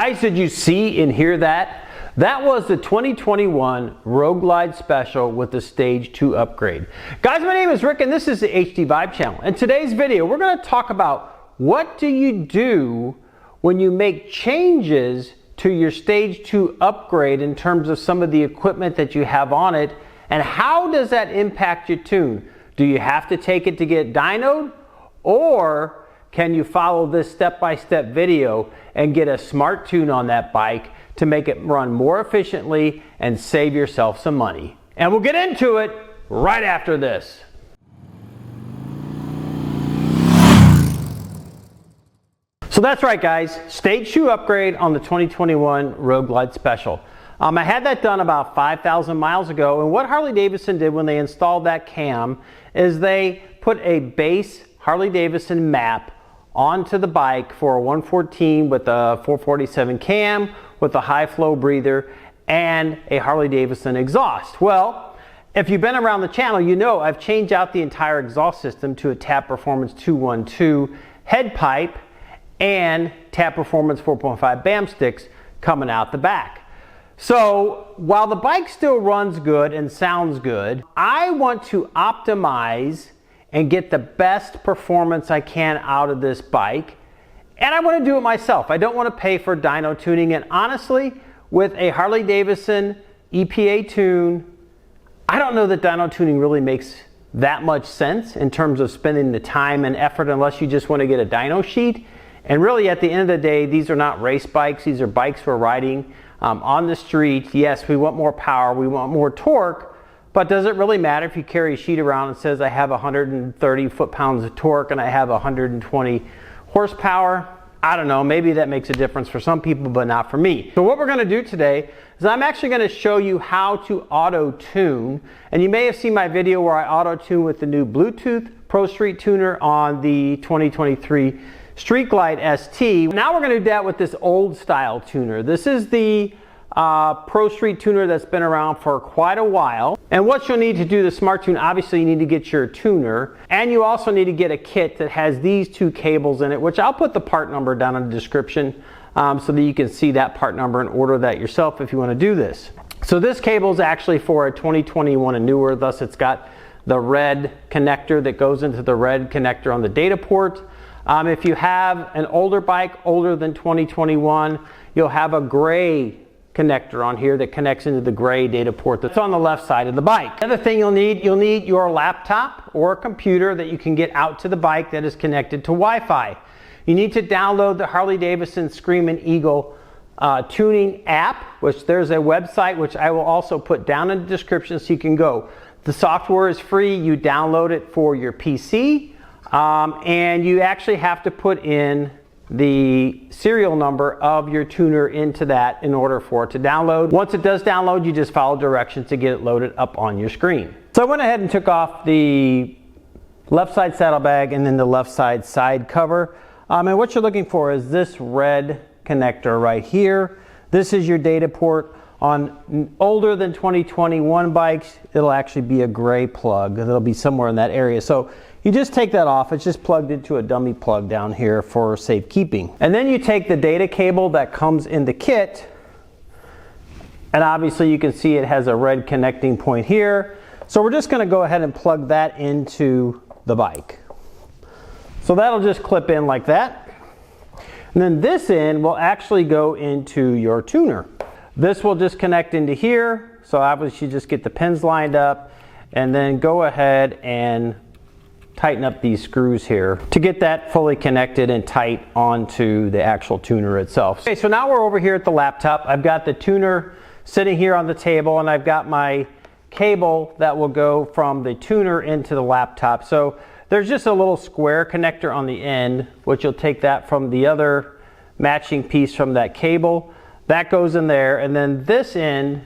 Guys, did you see and hear that? That was the 2021 Road Glide Special with the Stage 2 upgrade. Guys, my name is Rick and this is the HDVIBE channel. In today's video, we're going to talk about what do you do when you make changes to your Stage 2 upgrade in terms of some of the equipment that you have on it, and how does that impact your tune? Do you have to take it to get dynoed, or can you follow this step-by-step video and get a smart tune on that bike to make it run more efficiently and save yourself some money? And we'll get into it right after this. So that's right, guys, Stage 2 upgrade on the 2021 Road Glide Special. I had that done about 5,000 miles ago, and what Harley Davidson did when they installed that cam is they put a base Harley Davidson map onto the bike for a 114 with a 447 cam with a high flow breather and a Harley Davidson exhaust. Well, if you've been around the channel, you know I've changed out the entire exhaust system to a Tap Performance 212 head pipe and Tap Performance 4.5 BAM sticks coming out the back. So while the bike still runs good and sounds good, I want to optimize and get the best performance I can out of this bike, and I want to do it myself. I don't want to pay for dyno tuning, and honestly, with a Harley Davidson EPA tune, I don't know that dyno tuning really makes that much sense in terms of spending the time and effort unless you just want to get a dyno sheet. And really, at the end of the day, these are not race bikes. These are bikes for riding on the street. Yes, we want more power, we want more torque, but does it really matter if you carry a sheet around and says I have 130 foot-pounds of torque and I have 120 horsepower? I don't know, maybe that makes a difference for some people, but not for me. So what we're gonna do today is I'm actually gonna show you how to auto-tune. And you may have seen my video where I auto-tune with the new Bluetooth Pro Street Tuner on the 2023 Street Glide ST. Now we're gonna do that with this old style tuner. This is the Pro Street Tuner that's been around for quite a while. And what you'll need to do the Smart Tune, obviously you need to get your tuner, and you also need to get a kit that has these two cables in it, which I'll put the part number down in the description so that you can see that part number and order that yourself if you want to do this. So this cable is actually for a 2021 and newer, thus it's got the red connector that goes into the red connector on the data port. If you have an older bike, older than 2021, you'll have a gray connector on here that connects into the gray data port that's on the left side of the bike. The other thing you'll need your laptop or a computer that you can get out to the bike that is connected to Wi-Fi. You need to download the Harley Davidson Screamin Eagle tuning app, which there's a website which I will also put down in the description so you can go. The software is free. You download it for your PC, and you actually have to put in the serial number of your tuner into that in order for it to download. Once it does download, you just follow directions to get it loaded up on your screen. So I went ahead and took off the left side saddlebag and then the left side cover. And what you're looking for is this red connector right here. This is your data port. On older than 2021 bikes, it'll actually be a gray plug. It'll be somewhere in that area. So you just take that off. It's just plugged into a dummy plug down here for safekeeping. And then you take the data cable that comes in the kit, and obviously you can see it has a red connecting point here. So we're just gonna go ahead and plug that into the bike. So that'll just clip in like that. And then this end will actually go into your tuner. This will just connect into here. So obviously you just get the pins lined up and then go ahead and tighten up these screws here to get that fully connected and tight onto the actual tuner itself. Okay, so now we're over here at the laptop. I've got the tuner sitting here on the table, and I've got my cable that will go from the tuner into the laptop. So there's just a little square connector on the end, which you'll take that from the other matching piece from that cable. That goes in there, and then this end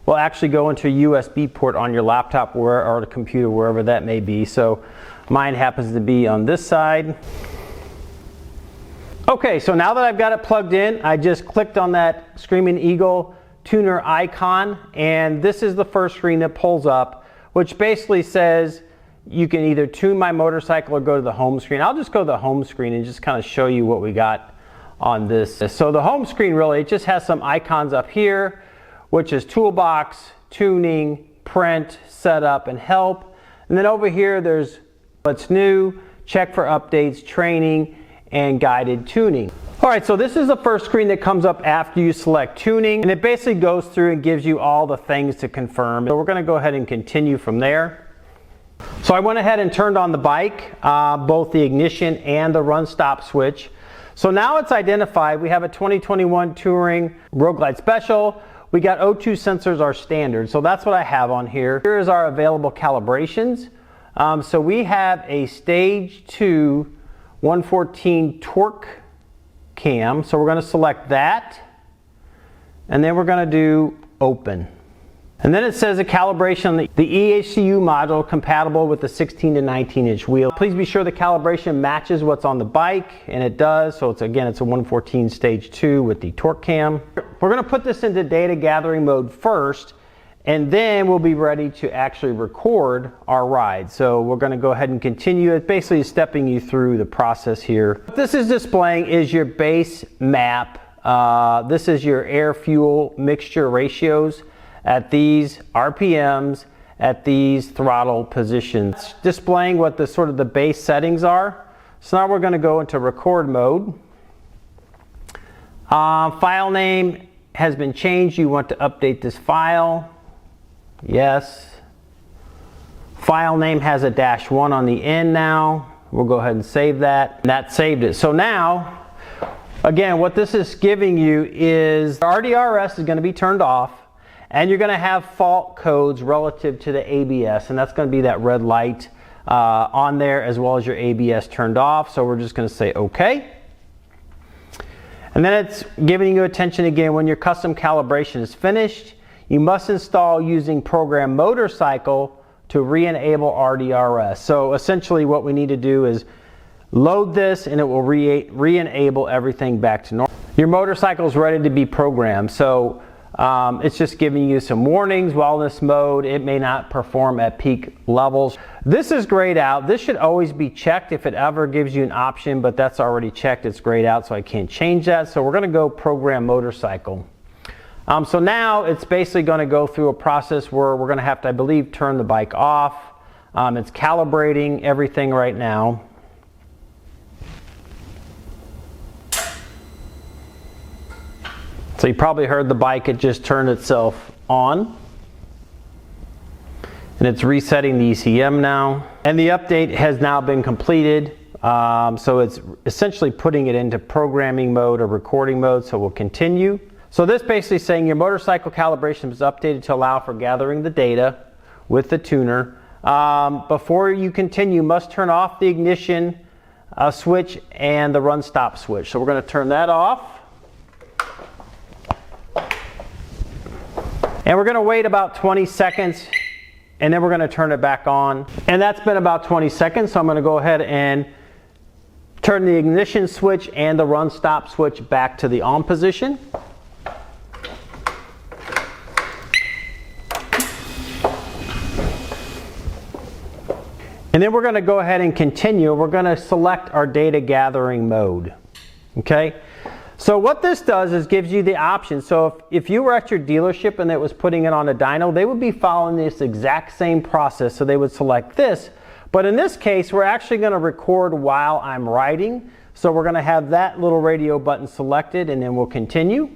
will actually go into a USB port on your laptop or the computer, wherever that may be. So mine happens to be on this side. Okay, so now that I've got it plugged in, I just clicked on that Screamin Eagle tuner icon, and this is the first screen that pulls up, which basically says you can either tune my motorcycle or go to the home screen. I'll just go to the home screen and just kind of show you what we got on this. So the home screen really, it just has some icons up here, which is toolbox, tuning, print, setup, and help. And then over here, there's what's new, check for updates, training, and guided tuning. All right, so this is the first screen that comes up after you select tuning, and it basically goes through and gives you all the things to confirm. So we're gonna go ahead and continue from there. So I went ahead and turned on the bike, both the ignition and the run stop switch. So now it's identified. We have a 2021 Touring Road Glide Special. We got O2 sensors, our standard. So that's what I have on here. Here's our available calibrations. So we have a stage 2 114 torque cam. So we're going to select that, and then we're going to do open. And then it says a calibration on the EHCU module compatible with the 16 to 19 inch wheel. Please be sure the calibration matches what's on the bike, and it does. So it's a 114 stage 2 with the torque cam. We're going to put this into data gathering mode first, and then we'll be ready to actually record our ride. So we're going to go ahead and continue. It's basically stepping you through the process here. What this is displaying is your base map. This is your air fuel mixture ratios at these RPMs, at these throttle positions. Displaying what the sort of the base settings are. So now we're going to go into record mode. File name has been changed. You want to update this file. Yes. File name has a -1 on the end now. We'll go ahead and save that. That saved it. So now, again, what this is giving you is the RDRS is going to be turned off, and you're going to have fault codes relative to the ABS, and that's going to be that red light on there, as well as your ABS turned off. So we're just going to say OK. And then it's giving you attention again when your custom calibration is finished. You must install using program motorcycle to re-enable RDRS. So essentially what we need to do is load this, and it will re-enable everything back to normal. Your motorcycle is ready to be programmed. So it's just giving you some warnings. Wellness mode, it may not perform at peak levels. This is grayed out. This should always be checked if it ever gives you an option, but that's already checked. It's grayed out, so I can't change that. So we're going to go program motorcycle. So now it's basically going to go through a process where we're going to have to, I believe, turn the bike off. It's calibrating everything right now. So you probably heard the bike, it just turned itself on. And it's resetting the ECM now. And the update has now been completed. So it's essentially putting it into programming mode or recording mode. So we'll continue. So this basically is saying your motorcycle calibration is updated to allow for gathering the data with the tuner. Before you continue, you must turn off the ignition switch and the run stop switch. So we're going to turn that off. And we're going to wait about 20 seconds, and then we're going to turn it back on. And that's been about 20 seconds, so I'm going to go ahead and turn the ignition switch and the run stop switch back to the on position. And then we're going to go ahead and continue. We're going to select our data gathering mode. Okay? So what this does is gives you the option. So if you were at your dealership and it was putting it on a dyno, they would be following this exact same process. So they would select this. But in this case, we're actually going to record while I'm riding. So we're going to have that little radio button selected, and then we'll continue.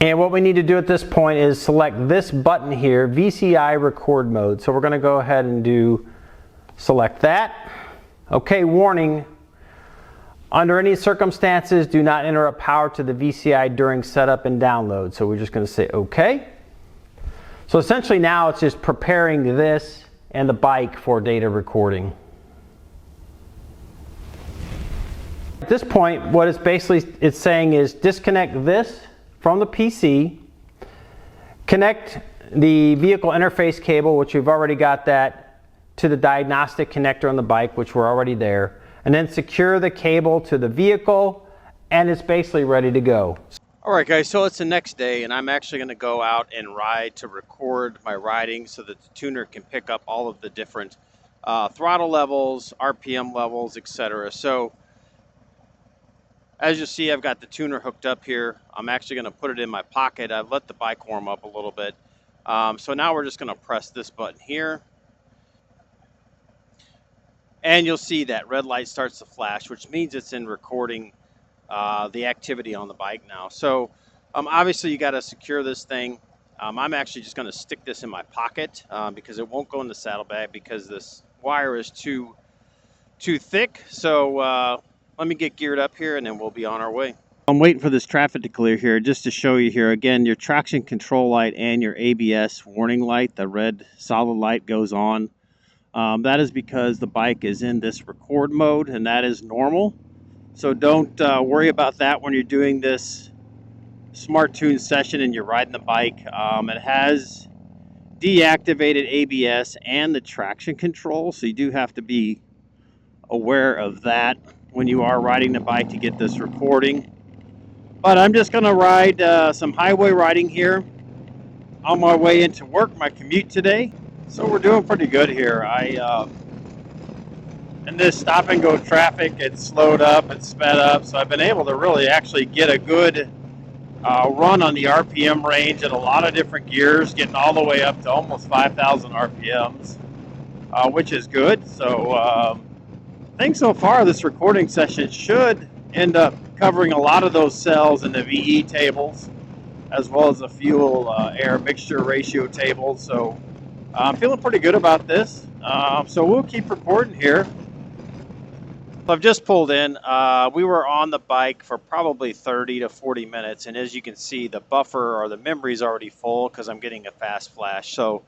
And what we need to do at this point is select this button here, VCI record mode. So we're going to go ahead and select that. Okay, warning. Under any circumstances, do not interrupt power to the VCI during setup and download. So we're just going to say OK. So essentially now it's just preparing this and the bike for data recording. At this point, what it's saying is disconnect this from the PC, connect the vehicle interface cable, which we've already got that, to the diagnostic connector on the bike, which we're already there, and then secure the cable to the vehicle, and it's basically ready to go. All right, guys, so it's the next day, and I'm actually going to go out and ride to record my riding so that the tuner can pick up all of the different throttle levels, RPM levels, etc. So as you see, I've got the tuner hooked up here. I'm actually going to put it in my pocket. I've let the bike warm up a little bit. So now we're just going to press this button here. And you'll see that red light starts to flash, which means it's in recording the activity on the bike now. So obviously you got to secure this thing. I'm actually just going to stick this in my pocket because it won't go in the saddlebag because this wire is too thick. So let me get geared up here and then we'll be on our way. I'm waiting for this traffic to clear here just to show you here. Again, your traction control light and your ABS warning light, the red solid light goes on. That is because the bike is in this record mode, and that is normal. So don't worry about that when you're doing this Smart Tune session and you're riding the bike. It has deactivated ABS and the traction control, so you do have to be aware of that when you are riding the bike to get this recording. But I'm just going to ride some highway riding here on my way into work, my commute today. So we're doing pretty good here. In this stop and go traffic, it's slowed up, it's sped up, so I've been able to really actually get a good run on the RPM range in a lot of different gears, getting all the way up to almost 5,000 RPMs, which is good. So I think so far this recording session should end up covering a lot of those cells in the VE tables, as well as the fuel air mixture ratio table. So I'm feeling pretty good about this. So we'll keep recording here. I've just pulled in. We were on the bike for probably 30 to 40 minutes, and as you can see, the buffer or the memory is already full because I'm getting a fast flash. So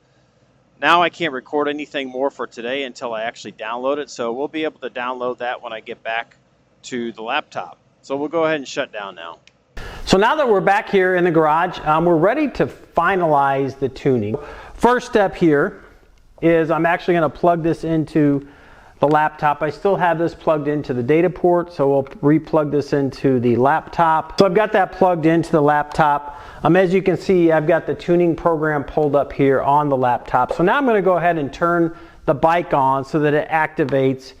now I can't record anything more for today until I actually download it. So we'll be able to download that when I get back to the laptop. So we'll go ahead and shut down now. So now that we're back here in the garage, we're ready to finalize the tuning. First step here is I'm actually going to plug this into the laptop. I still have this plugged into the data port, so we'll re-plug this into the laptop. So I've got that plugged into the laptop. As you can see, I've got the tuning program pulled up here on the laptop. So now I'm going to go ahead and turn the bike on so that it activates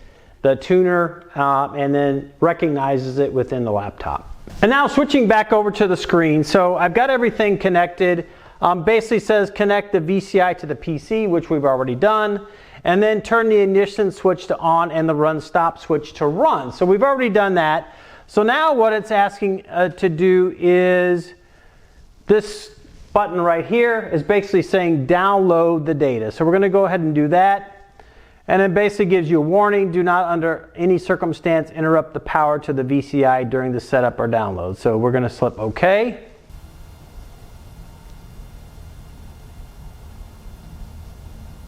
the tuner and then recognizes it within the laptop. And now switching back over to the screen. So I've got everything connected. Basically says connect the VCI to the PC, which we've already done, and then turn the ignition switch to on and the run stop switch to run. So we've already done that. So now what it's asking to do is this button right here is basically saying download the data. So we're going to go ahead and do that. And it basically gives you a warning, do not under any circumstance interrupt the power to the VCI during the setup or download. So we're going to slip OK.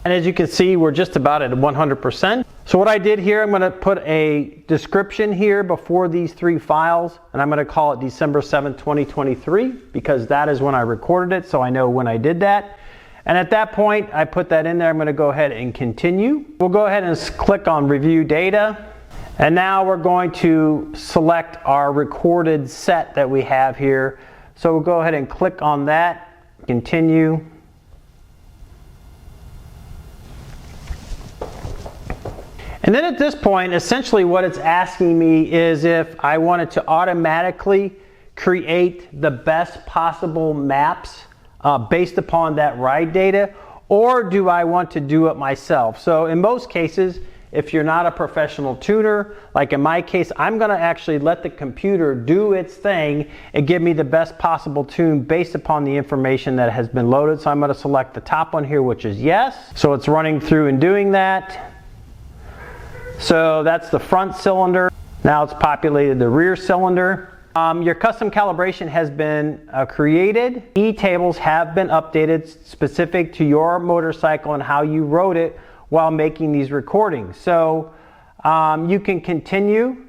And as you can see, we're just about at 100%. So what I did here, I'm going to put a description here before these three files, and I'm going to call it December 7th, 2023, because that is when I recorded it, so I know when I did that. And at that point, I put that in there. I'm going to go ahead and continue. We'll go ahead and click on Review Data. And now we're going to select our recorded set that we have here. So we'll go ahead and click on that, continue. And then at this point, essentially what it's asking me is if I wanted to automatically create the best possible maps based upon that ride data, or do I want to do it myself? So in most cases, if you're not a professional tuner, like in my case, I'm going to actually let the computer do its thing and give me the best possible tune based upon the information that has been loaded. So I'm going to select the top one here, which is yes. So it's running through and doing that. So that's the front cylinder. Now it's populated the rear cylinder. Your custom calibration has been created. E-tables have been updated specific to your motorcycle and how you rode it while making these recordings. So you can continue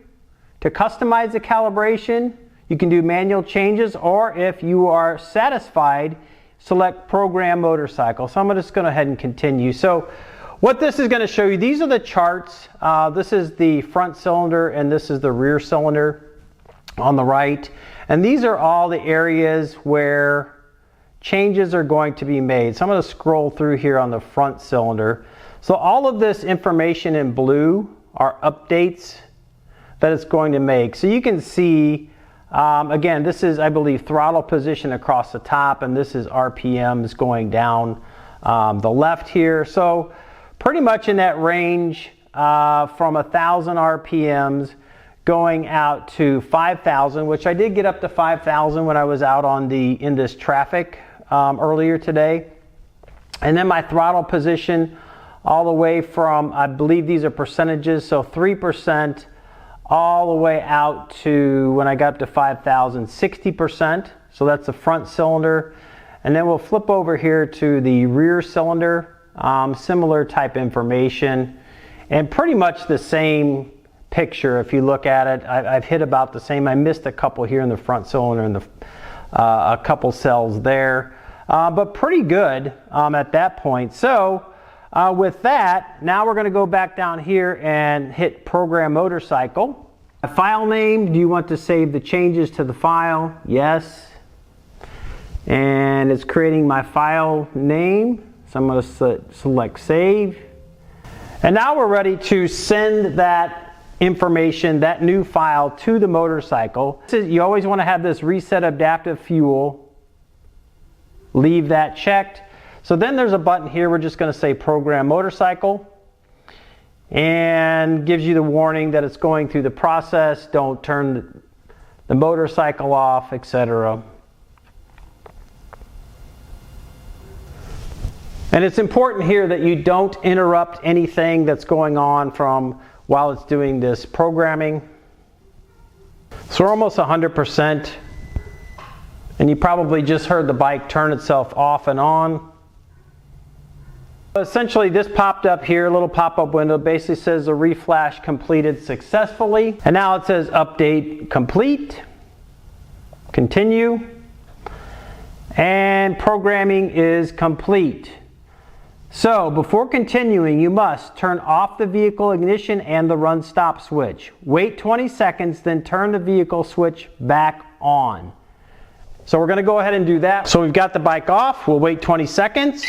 to customize the calibration. You can do manual changes, or if you are satisfied, select program motorcycle. So I'm just going to go ahead and continue. So what this is going to show you, these are the charts. This is the front cylinder and this is the rear cylinder on the right. And these are all the areas where changes are going to be made. So I'm going to scroll through here on the front cylinder. So all of this information in blue are updates that it's going to make. So you can see, again, this is, I believe, throttle position across the top, and this is RPMs going down the left here. So pretty much in that range from 1,000 RPMs going out to 5,000, which I did get up to 5,000 when I was out in this traffic earlier today. And then my throttle position all the way from, I believe these are percentages, so 3% all the way out to, when I got up to 5,000, 60%. So that's the front cylinder. And then we'll flip over here to the rear cylinder, similar type information, and pretty much the same picture. If you look at it, I've hit about the same. I missed a couple here in the front cylinder and a couple cells there, but pretty good at that point. So with that, now we're going to go back down here and hit Program Motorcycle. A file name, do you want to save the changes to the file? Yes. And it's creating my file name, so I'm going to select Save. And now we're ready to send that information, that new file, to the motorcycle. You always want to have this Reset Adaptive Fuel. Leave that checked. So then there's a button here, we're just going to say Program Motorcycle, and gives you the warning that it's going through the process, don't turn the motorcycle off, etc. And it's important here that you don't interrupt anything that's going on from while it's doing this programming. So we're almost 100%, and you probably just heard the bike turn itself off and on. Essentially, this popped up here, a little pop-up window, basically says the reflash completed successfully. And now it says update complete, continue, and programming is complete. So before continuing, you must turn off the vehicle ignition and the run stop switch. Wait 20 seconds, then turn the vehicle switch back on. So we're going to go ahead and do that. So we've got the bike off, we'll wait 20 seconds.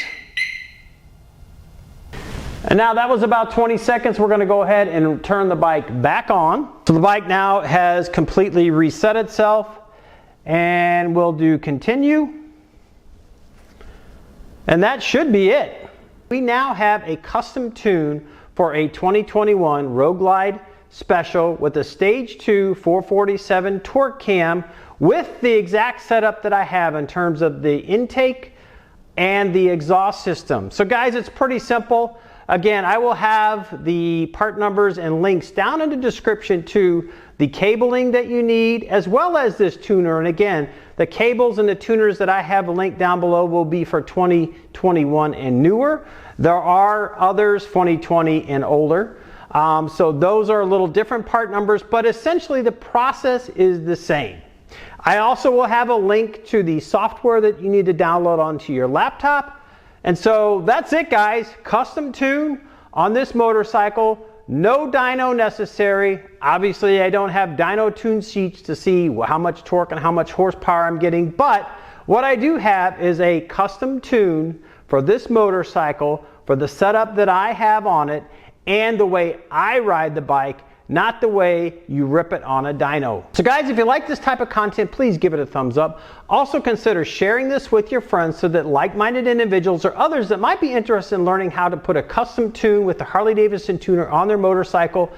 And now that was about 20 seconds. We're going to go ahead and turn the bike back on. So the bike now has completely reset itself, and we'll do continue. And that should be it. We now have a custom tune for a 2021 Road Glide Special with a Stage 2 447 torque cam with the exact setup that I have in terms of the intake and the exhaust system. So guys, it's pretty simple. Again, I will have the part numbers and links down in the description to the cabling that you need, as well as this tuner. And again, the cables and the tuners that I have linked down below will be for 2021 and newer. There are others 2020 and older. So those are a little different part numbers, but essentially the process is the same. I also will have a link to the software that you need to download onto your laptop. And so that's it, guys. Custom tune on this motorcycle. No dyno necessary. Obviously, I don't have dyno tune sheets to see how much torque and how much horsepower I'm getting. But what I do have is a custom tune for this motorcycle, for the setup that I have on it, and the way I ride the bike, not the way you rip it on a dyno. So guys, if you like this type of content, please give it a thumbs up. Also consider sharing this with your friends so that like-minded individuals or others that might be interested in learning how to put a custom tune with the Harley Davidson tuner on their motorcycle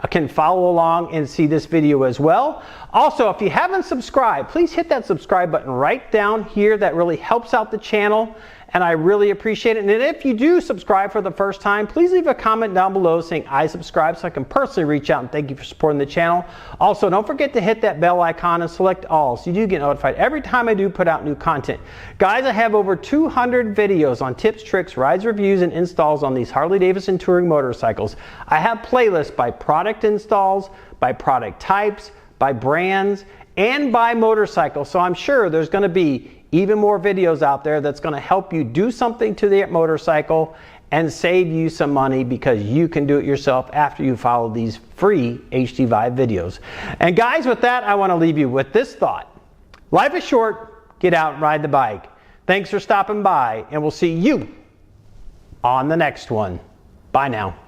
can follow along and see this video as well. Also, if you haven't subscribed, please hit that subscribe button right down here. That really helps out the channel, and I really appreciate it. And if you do subscribe for the first time, please leave a comment down below saying I subscribe so I can personally reach out and thank you for supporting the channel. Also, don't forget to hit that bell icon and select all so you do get notified every time I do put out new content. Guys, I have over 200 videos on tips, tricks, rides, reviews, and installs on these Harley Davidson touring motorcycles. I have playlists by product installs, by product types, by brands, and by motorcycle. So I'm sure there's going to be even more videos out there that's going to help you do something to the motorcycle and save you some money, because you can do it yourself after you follow these free HDVIBE videos. And guys, with that, I want to leave you with this thought. Life is short. Get out and ride the bike. Thanks for stopping by, and we'll see you on the next one. Bye now.